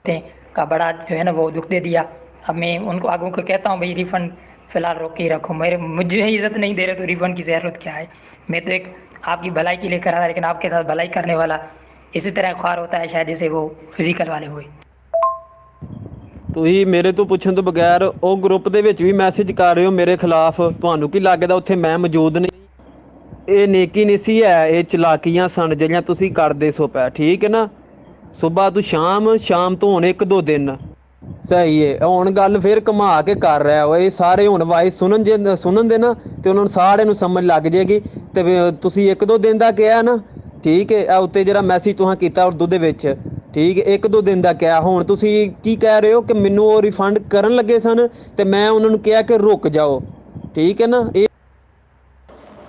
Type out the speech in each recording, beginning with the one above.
थे का बड़ा जो है ना वो दुख दे दिया। अब मैं उनको आगू को कहता हूँ भाई रिफंड फिलहाल रोक के ही रखो, मेरे मुझे इज्जत नहीं दे रहे तो रिफंड की जरूरत क्या है। मैं तो एक आपकी भलाई के लिए कर रहा था, लेकिन आपके साथ भलाई करने वाला इसी तरह ख्वार होता है शायद जैसे वो फिजिकल वाले हुए। ਤੁਸੀਂ ਮੇਰੇ ਤੋਂ ਪੁੱਛਣ ਤੋਂ ਬਗੈਰ ਉਹ ਗਰੁੱਪ ਦੇ ਵਿੱਚ ਵੀ ਮੈਸੇਜ ਕਰ ਰਹੇ ਹੋ ਮੇਰੇ ਖਿਲਾਫ। ਤੁਹਾਨੂੰ ਕੀ ਲੱਗਦਾ ਉੱਥੇ ਮੈਂ ਮੌਜੂਦ ਨਹੀਂ? ਇਹ ਨੇਕੀ ਨਹੀਂ ਸੀ ਹੈ, ਇਹ ਚਲਾਕੀਆਂ ਸਨ ਜਿਹੜੀਆਂ ਤੁਸੀਂ ਕਰਦੇ ਸੋ ਪਏ, ਠੀਕ ਹੈ ਨਾ। ਸੁਬਾਹ ਤੋਂ ਸ਼ਾਮ ਤੋਂ ਹੁਣ 1-2 ਦਿਨ ਸਹੀ ਹੈ। ਹੁਣ ਗੱਲ ਫਿਰ ਘੁਮਾ ਕੇ ਕਰ ਰਿਹਾ ਵਾ। ਇਹ ਸਾਰੇ ਹੁਣ ਵਾਇਸ ਸੁਣਨ ਦੇ ਨਾ ਤੇ ਉਹਨਾਂ ਨੂੰ ਸਾਰਿਆਂ ਨੂੰ ਸਮਝ ਲੱਗ ਜਾਏਗੀ। ਤੇ ਤੁਸੀਂ 1-2 ਦਿਨ ਦਾ ਕਿਹਾ ਨਾ, ਠੀਕ ਹੈ। ਇਹ ਉੱਤੇ ਜਿਹੜਾ ਮੈਸੇਜ ਤੁਸੀਂ ਕੀਤਾ ਉਰਦੂ ਦੇ ਵਿੱਚ, ਠੀਕ ਹੈ, 1-2 ਦਿਨ ਦਾ ਕਿਹਾ। ਹੁਣ ਤੁਸੀਂ ਕੀ ਕਹਿ ਰਹੇ ਹੋ ਕਿ ਮੈਨੂੰ ਉਹ ਰਿਫੰਡ ਕਰਨ ਲੱਗੇ ਸਨ ਤੇ ਮੈਂ ਉਹਨਾਂ ਨੂੰ ਕਿਹਾ ਕਿ ਰੁਕ ਜਾਓ, ठीक है ना। ये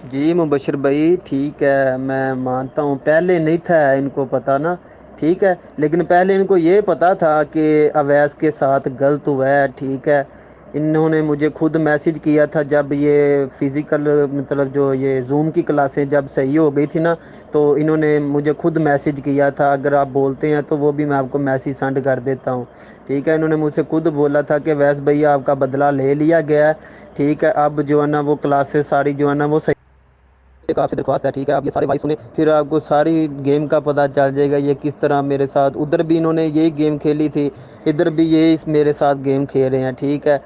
जी मुबशर भाई, ठीक है, मैं मानता हूँ पहले नहीं था इनको पता ना, ठीक है, लेकिन पहले इनको ये पता था कि अवैस के साथ गलत हुआ है, ठीक है। इन्होंने मुझे खुद मैसेज किया था जब ये फ़िज़िकल मतलब जो ये जूम की क्लासें जब सही हो गई थी ना, तो इन्होंने मुझे खुद मैसेज किया था। अगर आप बोलते हैं तो वो भी मैं आपको मैसेज सेंड कर देता हूँ, ठीक है। इन्होंने मुझसे खुद बोला था कि वैस भैया आपका बदला ले लिया गया है, ठीक है। अब जो है ना वो क्लासेस सारी जो है ना वो सही, एक आपसे दरख्वास्त है, ठीक है, आप ये सारे भाई सुने, फिर आपको सारी गेम का पता चल जाएगा ये किस तरह मेरे साथ। उधर भी इन्होंने यही गेम खेली थी, इधर भी ये इस मेरे साथ गेम खेल रहे हैं, ठीक है।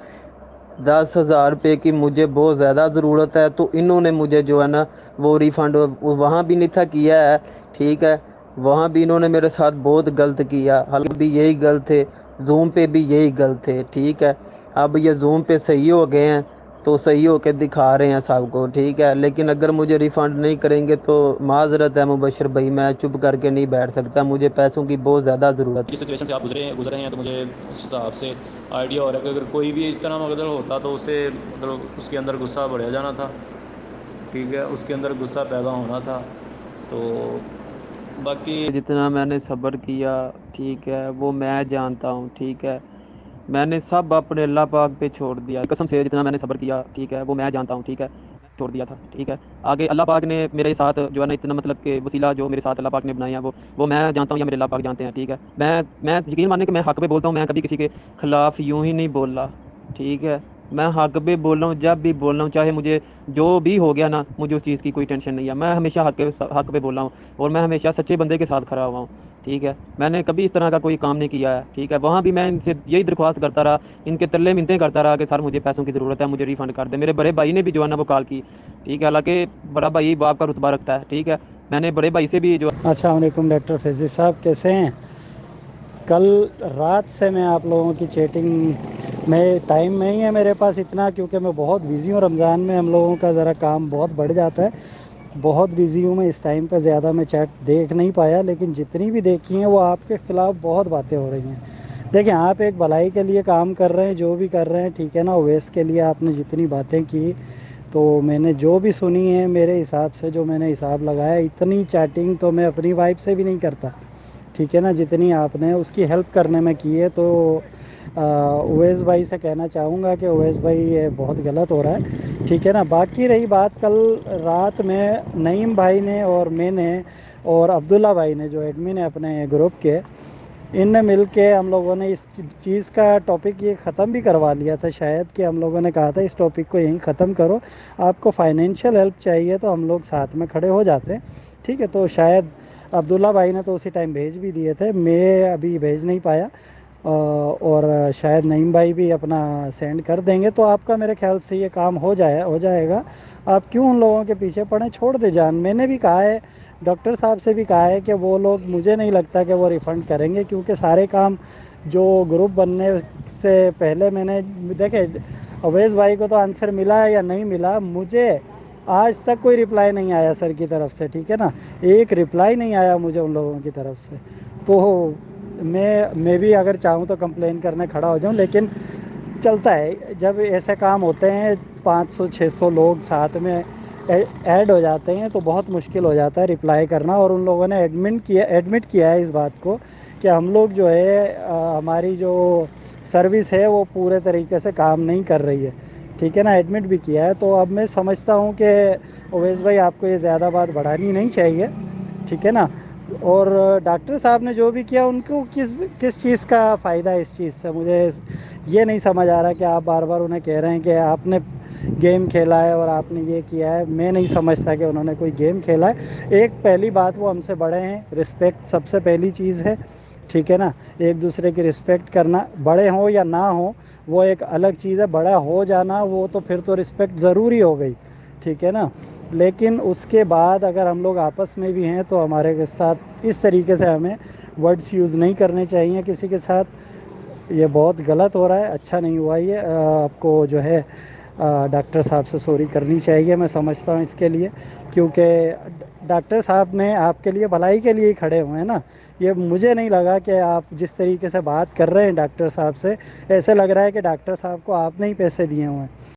10,000 रुपये की मुझे बहुत ज़्यादा ज़रूरत है, तो इन्होंने मुझे जो है ना वो रिफ़ंड वहाँ भी नहीं था किया है, ठीक है। वहाँ भी इन्होंने मेरे साथ बहुत गलत किया, हालांकि भी यही गलत थे, जूम पे भी यही गलत थे, ठीक है। अब ये जूम पे सही हो गए हैं तो सही होके दिखा रहे हैं सबको, ठीक है। लेकिन अगर मुझे रिफ़ंड नहीं करेंगे तो माजरत है मुबशर भाई, मैं चुप करके नहीं बैठ सकता, मुझे पैसों की बहुत ज़्यादा ज़रूरत जिस सिचुएशन से आप गुजरे हैं, तो मुझे उस हिसाब से आइडिया हो रहा है कि अगर कोई भी इस तरह अगर होता तो उससे मतलब उसके अंदर गुस्सा बढ़िया जाना था, ठीक है, उसके अंदर गुस्सा पैदा होना था। तो बाकी है। जितना मैंने सब्र किया, ठीक है, वो मैं जानता हूँ, ठीक है। मैंने सब अपने अल्लाह पाक पे छोड़ दिया, कसम से जितना मैंने सब्र किया, ठीक है, वो मैं जानता हूँ, ठीक है, छोड़ दिया था, ठीक है। आगे अल्लाह पाक ने मेरे साथ जो है ना इतना मतलब कि वसीला जो मेरे साथ अल्लाह पाक ने बनाया वो मैं जानता हूँ या मेरे अल्लाह पाक जानते हैं, ठीक है। मैं यकीन माने कि मैं हक पे बोलता हूँ, मैं कभी किसी के खिलाफ यूं ही नहीं बोला, ठीक है। मैं हक पे बोल रहा हूँ, जब भी बोल रहा हूँ, चाहे मुझे जो भी हो गया ना, मुझे उस चीज़ की कोई टेंशन नहीं है। मैं हमेशा हक पे बोल रहा हूँ और मैं हमेशा सच्चे बंदे के साथ खड़ा हुआ हूँ, ठीक है। मैंने कभी इस तरह का कोई काम नहीं किया है, ठीक है। वहाँ भी मैं इनसे यही दरख्वास्त करता रहा, इनके तल्ले मिन्नतें करता रहा कि सर मुझे पैसों की ज़रूरत है, मुझे रिफ़ंड कर दे। मेरे बड़े भाई ने भी जो है ना वो कॉल की, ठीक है, हालांकि बड़ा भाई बाप का रुतबा रखता है, ठीक है। मैंने बड़े भाई से भी जो अस्सलाम वालेकुम डॉक्टर फैज़ी साहब, कैसे हैं? कल रात से मैं आप लोगों की चैटिंग में टाइम नहीं है मेरे पास इतना, क्योंकि मैं बहुत बिज़ी हूँ। रमज़ान में हम लोगों का ज़रा काम बहुत बढ़ जाता है, बहुत बिज़ी हूँ मैं। इस टाइम पे ज़्यादा मैं चैट देख नहीं पाया, लेकिन जितनी भी देखी हैं वो आपके ख़िलाफ़ बहुत बातें हो रही हैं। देखिए, आप एक भलाई के लिए काम कर रहे हैं, जो भी कर रहे हैं, ठीक है ना। ओवैस के लिए आपने जितनी बातें की, तो मैंने जो भी सुनी है, मेरे हिसाब से जो मैंने हिसाब लगाया, इतनी चैटिंग तो मैं अपनी वाइफ से भी नहीं करता, ठीक है ना, जितनी आपने उसकी हेल्प करने में की है। तो उवैस भाई से कहना चाहूँगा कि उवैस भाई ये बहुत गलत हो रहा है, ठीक है ना। बाकी रही बात, कल रात में नईम भाई ने और मैंने और अब्दुल्ला भाई ने जो एडमिन है अपने ग्रुप के, इनने मिल के हम लोगों ने इस चीज़ का टॉपिक ये ख़त्म भी करवा लिया था शायद, कि हम लोगों ने कहा था इस टॉपिक को यहीं ख़त्म करो, आपको फाइनेंशियल हेल्प चाहिए तो हम लोग साथ में खड़े हो जाते हैं, ठीक है। तो शायद अब्दुल्ला भाई ने तो उसी टाइम भेज भी दिए थे, मैं अभी भेज नहीं पाया, और शायद नईम भाई भी अपना सेंड कर देंगे। तो आपका मेरे ख्याल से ये काम हो जाएगा। आप क्यों उन लोगों के पीछे पड़े, छोड़ दे जान। मैंने भी कहा है, डॉक्टर साहब से भी कहा है कि वो लोग, मुझे नहीं लगता कि वो रिफ़ंड करेंगे, क्योंकि सारे काम जो ग्रुप बनने से पहले मैंने देखे, अवैस भाई को तो आंसर मिला है या नहीं मिला, मुझे आज तक कोई रिप्लाई नहीं आया सर की तरफ से, ठीक है ना। एक रिप्लाई नहीं आया मुझे उन लोगों की तरफ से। तो मैं भी अगर चाहूँ तो कंप्लेन करने खड़ा हो जाऊँ, लेकिन चलता है जब ऐसे काम होते हैं, 500-600 लोग साथ में ऐड हो जाते हैं तो बहुत मुश्किल हो जाता है रिप्लाई करना। और उन लोगों ने एडमिट किया है इस बात को कि हम लोग जो है हमारी जो सर्विस है वो पूरे तरीके से काम नहीं कर रही है, ठीक है ना, एडमिट भी किया है। तो अब मैं समझता हूँ कि ओवैस भाई आपको ये ज़्यादा बात बढ़ानी नहीं चाहिए, ठीक है ना। और डॉक्टर साहब ने जो भी किया उनको किस किस चीज़ का फ़ायदा है इस चीज़ से, मुझे ये नहीं समझ आ रहा कि आप बार बार उन्हें कह रहे हैं कि आपने गेम खेला है और आपने ये किया है। मैं नहीं समझता कि उन्होंने कोई गेम खेला है। एक पहली बात, वो हमसे बड़े हैं, रिस्पेक्ट सबसे पहली चीज़ है, ठीक है ना। एक दूसरे की रिस्पेक्ट करना, बड़े हों या ना हो वो एक अलग चीज़ है, बड़ा हो जाना वो तो फिर तो रिस्पेक्ट ज़रूरी हो गई, ठीक है ना। लेकिन उसके बाद अगर हम लोग आपस में भी हैं तो हमारे के साथ इस तरीके से हमें वर्ड्स यूज़ नहीं करने चाहिए किसी के साथ। ये बहुत गलत हो रहा है, अच्छा नहीं हुआ ये। आपको जो है डॉक्टर साहब से सॉरी करनी चाहिए, मैं समझता हूँ इसके लिए, क्योंकि डॉक्टर साहब ने आपके लिए भलाई के लिए ही खड़े हुए हैं ना। ये मुझे नहीं लगा कि आप जिस तरीके से बात कर रहे हैं डॉक्टर साहब से, ऐसे लग रहा है कि डॉक्टर साहब को आपने ही पैसे दिए हुए हैं।